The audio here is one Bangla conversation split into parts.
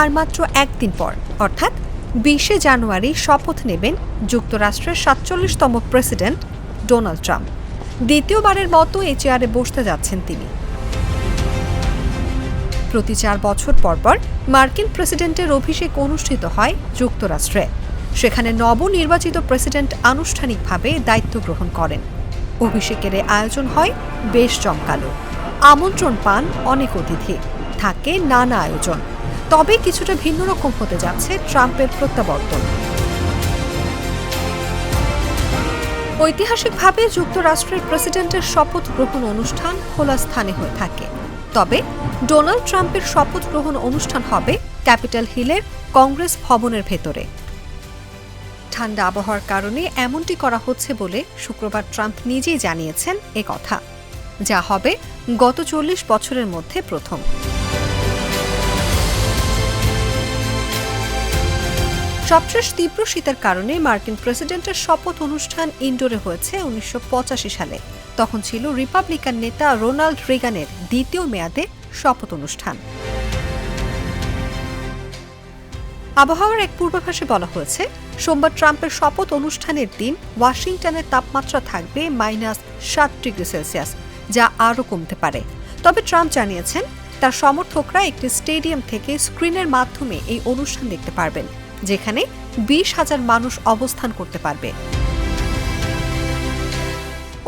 আর মাত্র একদিন পর অর্থাৎ 20শে জানুয়ারি শপথ নেবেন যুক্তরাষ্ট্রের 47তম প্রেসিডেন্ট ডোনাল্ড ট্রাম্প। দ্বিতীয়বারের মতো এই চেয়ারে বসতে যাচ্ছেন তিনি। প্রতি 4 বছর পরপর মার্কিন প্রেসিডেন্টের অভিষেক অনুষ্ঠিত হয় যুক্তরাষ্ট্রে। সেখানে নবনির্বাচিত প্রেসিডেন্ট আনুষ্ঠানিকভাবে দায়িত্ব গ্রহণ করেন। অভিষেকের আয়োজন হয় বেশ জমকালো। আমন্ত্রণ পান অনেক অতিথি, থাকে নানা আয়োজন। তবে কিছুটা ভিন্ন রকম হতে যাচ্ছে ট্রাম্পের প্রত্যাবর্তন। ঐতিহাসিকভাবে যুক্তরাষ্ট্রের প্রেসিডেন্টের শপথ গ্রহণ অনুষ্ঠান খোলা স্থানে হয়ে থাকে। তবে ডোনাল্ড ট্রাম্পের শপথ গ্রহণ অনুষ্ঠান হবে ক্যাপিটল হিলের কংগ্রেস ভবনের ভেতরে। ঠান্ডা আবহাওয়ার কারণে এমনটি করা হচ্ছে বলে শুক্রবার ট্রাম্প নিজেই জানিয়েছেন এ কথা, যা হবে গত 40 বছরের মধ্যে প্রথম। সবশেষ তীব্র শীতের কারণে মার্কিন প্রেসিডেন্টের শপথ অনুষ্ঠান ইনডোরে হয়েছে 1985 সালে। তখন ছিল রিপাবলিকান নেতা রোনাল্ড রেগানের দ্বিতীয় মেয়াদে শপথ অনুষ্ঠান। আবহাওয়ার এক পূর্বাভাসে বলা হয়েছে, সোমবার ট্রাম্পের শপথ অনুষ্ঠানের দিন ওয়াশিংটনের তাপমাত্রা থাকবে -7°C, যা আরও কমতে পারে। তবে ট্রাম্প জানিয়েছেন তার সমর্থকরা একটি স্টেডিয়াম থেকে স্ক্রিনের মাধ্যমে এই অনুষ্ঠান দেখতে পারবেন, যেখানে 20,000 মানুষ অবস্থান করতে পারবে।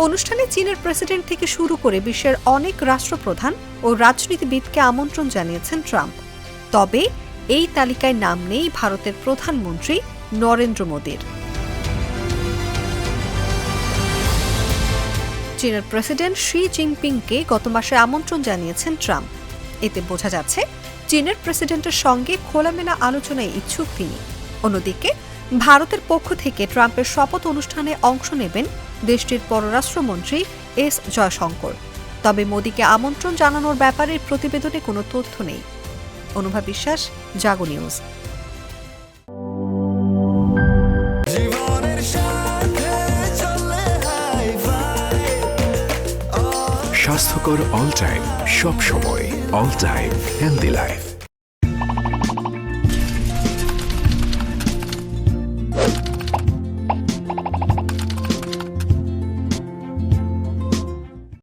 অনুষ্ঠানে চীনের প্রেসিডেন্ট থেকে শুরু করে বিশ্বের অনেক রাষ্ট্রপ্রধান ও রাজনীতিবিদকে আমন্ত্রণ জানিয়েছেন ট্রাম্প। তবে এই তালিকায় নাম নেই ভারতের প্রধানমন্ত্রী নরেন্দ্র মোদীর। চীনের প্রেসিডেন্ট শি জিনপিংকে গত মাসে আমন্ত্রণ জানিয়েছেন ট্রাম্প। এতে বোঝা যাচ্ছে চীনের প্রেসিডেন্টের সঙ্গে খোলামেলা আলোচনায় ইচ্ছুক তিনি। অন্যদিকে ভারতের পক্ষ থেকে ট্রাম্পের শপথ অনুষ্ঠানে অংশ নেবেন দেশটির পররাষ্ট্রমন্ত্রী এস জয়শঙ্কর। তবে মোদীকে আমন্ত্রণ জানানোর ব্যাপারে প্রতিবেদনে কোনো তথ্য নেই। অনুভা বিশ্বাস, জাগো নিউজ। স্বাস্থ্যকর অল টাইম, সব সময় অল টাইম হেলদি লাইফ।